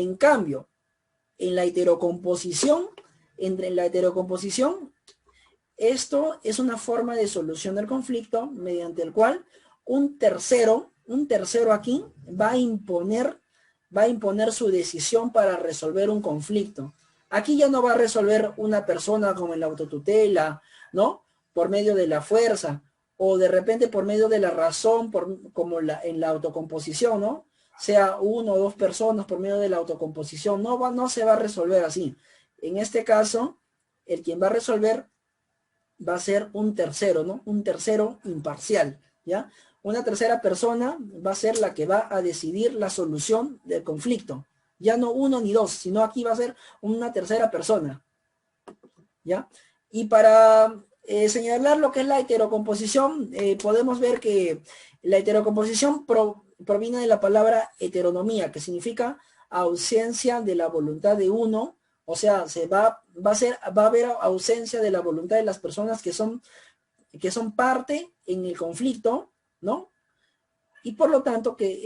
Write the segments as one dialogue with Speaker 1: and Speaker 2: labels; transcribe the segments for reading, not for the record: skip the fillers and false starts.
Speaker 1: En cambio, en la heterocomposición, esto es una forma de solución del conflicto mediante el cual un tercero aquí va a imponer su decisión para resolver un conflicto. Aquí ya no va a resolver una persona como en la autotutela, ¿no? Por medio de la fuerza, o de repente por medio de la razón, como en la autocomposición, ¿no? Sea uno o dos personas por medio de la autocomposición, no se va a resolver así. En este caso, el quien va a resolver va a ser un tercero, ¿no? Un tercero imparcial, ¿ya? Una tercera persona va a ser la que va a decidir la solución del conflicto. Ya no uno ni dos, sino aquí va a ser una tercera persona, ¿ya? Y para señalar lo que es la heterocomposición, podemos ver que la heterocomposición proviene de la palabra heteronomía, que significa ausencia de la voluntad de uno, o sea, va a haber ausencia de la voluntad de las personas que son parte en el conflicto, ¿no? Y por lo tanto que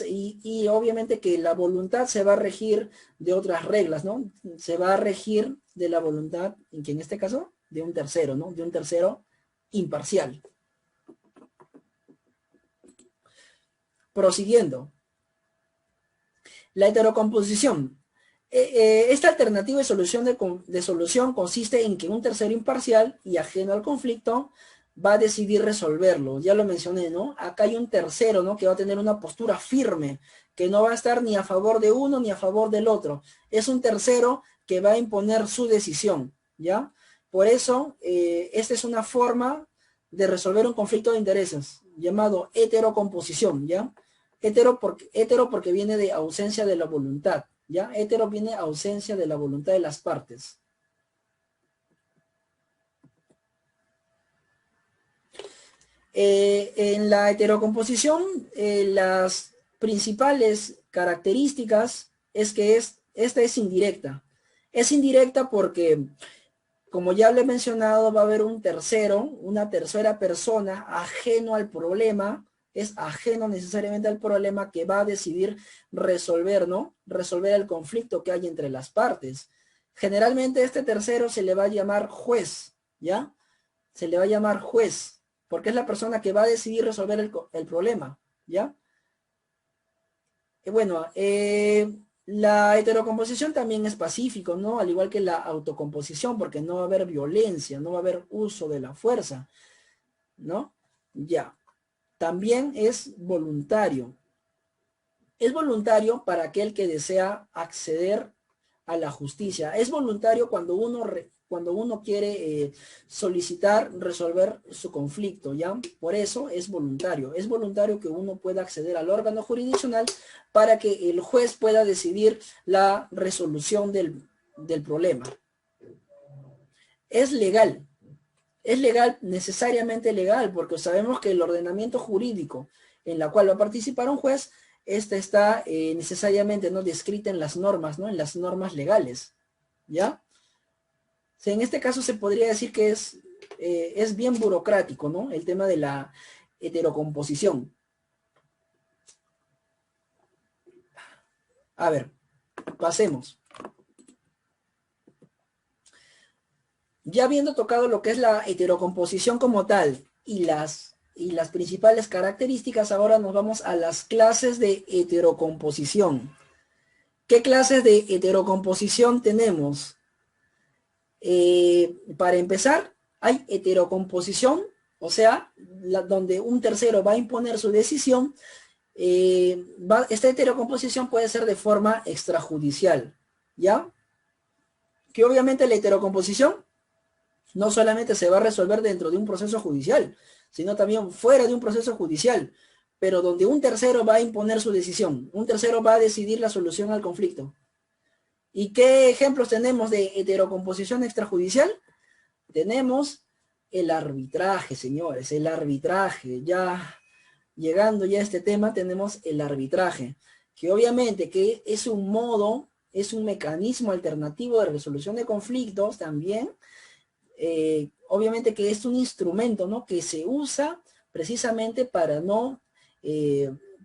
Speaker 1: y obviamente que la voluntad se va a regir de otras reglas, ¿no? Se va a regir de la voluntad, que en este caso, de un tercero, ¿no? De un tercero imparcial. Prosiguiendo. La heterocomposición. Esta alternativa de solución consiste en que un tercero imparcial y ajeno al conflicto va a decidir resolverlo. Ya lo mencioné, ¿no? Acá hay un tercero, ¿no? Que va a tener una postura firme, que no va a estar ni a favor de uno ni a favor del otro. Es un tercero que va a imponer su decisión, ¿ya? Por eso, esta es una forma de resolver un conflicto de intereses, llamado heterocomposición, ¿ya? Hetero porque viene de ausencia de la voluntad, ¿ya? Hetero viene ausencia de la voluntad de las partes. En la heterocomposición, las principales características es que esta es indirecta. Es indirecta porque, como ya lo he mencionado, va a haber un tercero, una tercera persona ajeno al problema, es ajeno necesariamente al problema, que va a decidir resolver, ¿no? Resolver el conflicto que hay entre las partes. Generalmente este tercero se le va a llamar juez, ¿ya? Se le va a llamar juez, porque es la persona que va a decidir resolver el problema, ¿ya? Bueno, la heterocomposición también es pacífico, ¿no? Al igual que la autocomposición, porque no va a haber violencia, no va a haber uso de la fuerza, ¿no? Ya. También es voluntario. Es voluntario para aquel que desea acceder a la justicia. Es voluntario cuando uno quiere solicitar resolver su conflicto, ¿ya? Por eso es voluntario. Es voluntario que uno pueda acceder al órgano jurisdiccional para que el juez pueda decidir la resolución del problema. Es legal. Es legal, necesariamente legal, porque sabemos que el ordenamiento jurídico en la cual va a participar un juez, esta está necesariamente no descrita en las normas, ¿no? En las normas legales, ¿ya? O sea, en este caso se podría decir que es bien burocrático, ¿no? El tema de la heterocomposición. A ver, pasemos. Ya habiendo tocado lo que es la heterocomposición como tal y las principales características, ahora nos vamos a las clases de heterocomposición. ¿Qué clases de heterocomposición tenemos? Para empezar, hay heterocomposición, o sea, donde un tercero va a imponer su decisión. Esta heterocomposición puede ser de forma extrajudicial, ¿ya? Que obviamente la heterocomposición no solamente se va a resolver dentro de un proceso judicial, sino también fuera de un proceso judicial, pero donde un tercero va a imponer su decisión, un tercero va a decidir la solución al conflicto. ¿Y qué ejemplos tenemos de heterocomposición extrajudicial? Tenemos el arbitraje, señores, el arbitraje. Ya llegando ya a este tema, tenemos el arbitraje, que obviamente que es un modo, es un mecanismo alternativo de resolución de conflictos también. Obviamente que es un instrumento, ¿no? Que se usa precisamente para no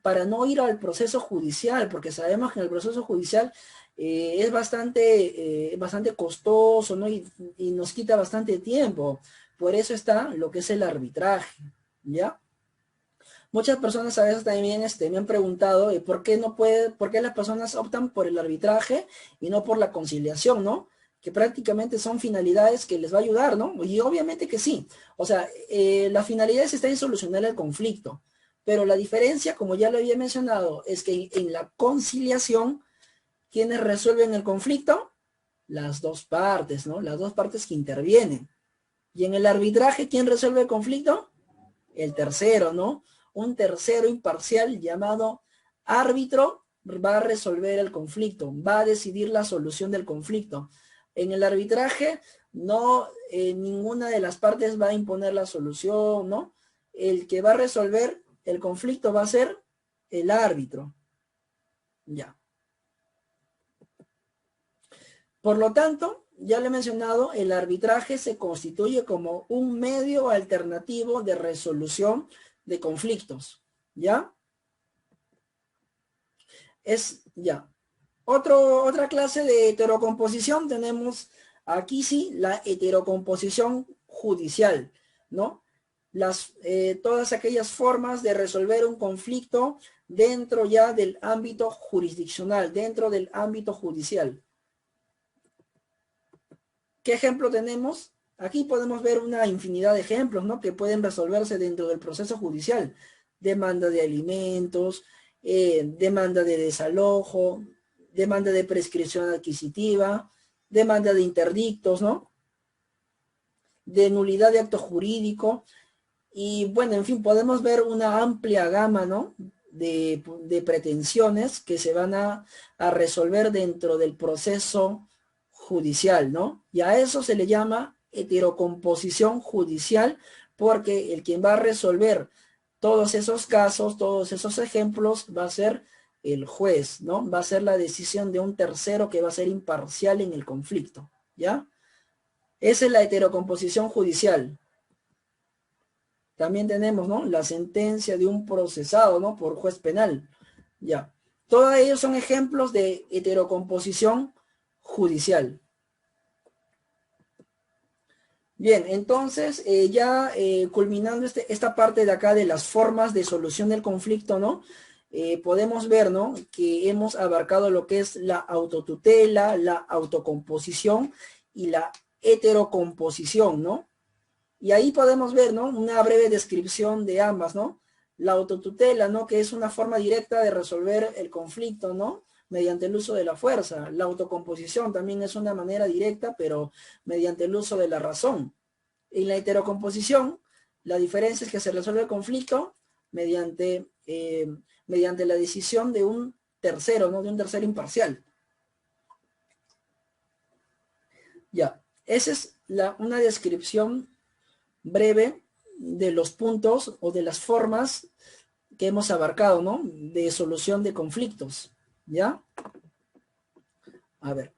Speaker 1: para no ir al proceso judicial, porque sabemos que en el proceso judicial es bastante costoso, ¿no? Y nos quita bastante tiempo. Por eso está lo que es el arbitraje, ¿ya? Muchas personas a veces también me han preguntado por qué las personas optan por el arbitraje y no por la conciliación, ¿no? Que prácticamente son finalidades que les va a ayudar, ¿no? Y obviamente que sí. O sea, la finalidad está en solucionar el conflicto. Pero la diferencia, como ya lo había mencionado, es que en la conciliación, ¿quiénes resuelven el conflicto? Las dos partes, ¿no? Las dos partes que intervienen. Y en el arbitraje, ¿quién resuelve el conflicto? El tercero, ¿no? Un tercero imparcial llamado árbitro va a resolver el conflicto, va a decidir la solución del conflicto. En el arbitraje, no, ninguna de las partes va a imponer la solución, ¿no? El que va a resolver el conflicto va a ser el árbitro. Ya. Por lo tanto, ya lo he mencionado, el arbitraje se constituye como un medio alternativo de resolución de conflictos, ¿ya? Ya. Otra clase de heterocomposición tenemos aquí sí la heterocomposición judicial, ¿no? Todas aquellas formas de resolver un conflicto dentro ya del ámbito jurisdiccional, dentro del ámbito judicial. ¿Qué ejemplo tenemos? Aquí podemos ver una infinidad de ejemplos, ¿no? Que pueden resolverse dentro del proceso judicial. Demanda de alimentos, demanda de desalojo, demanda de prescripción adquisitiva, demanda de interdictos, ¿no? De nulidad de acto jurídico. Y bueno, en fin, podemos ver una amplia gama, ¿no? De pretensiones que se van a resolver dentro del proceso judicial, ¿no? Y a eso se le llama heterocomposición judicial, porque el quien va a resolver todos esos casos, todos esos ejemplos, va a ser el juez, ¿no? Va a ser la decisión de un tercero que va a ser imparcial en el conflicto, ¿ya? Esa es la heterocomposición judicial. También tenemos, ¿no? La sentencia de un procesado, ¿no? Por juez penal, ¿ya? Todos ellos son ejemplos de heterocomposición judicial. Bien, entonces culminando esta parte de acá de las formas de solución del conflicto, ¿no? Podemos ver, ¿no? Que hemos abarcado lo que es la autotutela, la autocomposición y la heterocomposición, ¿no? Y ahí podemos ver, ¿no? Una breve descripción de ambas, ¿no? La autotutela, ¿no? Que es una forma directa de resolver el conflicto, ¿no? Mediante el uso de la fuerza. La autocomposición también es una manera directa, pero mediante el uso de la razón. En la heterocomposición, la diferencia es que se resuelve el conflicto mediante la decisión de un tercero, ¿no? De un tercero imparcial. Ya, esa es una descripción breve de los puntos o de las formas que hemos abarcado, ¿no? De solución de conflictos, ¿ya? A ver.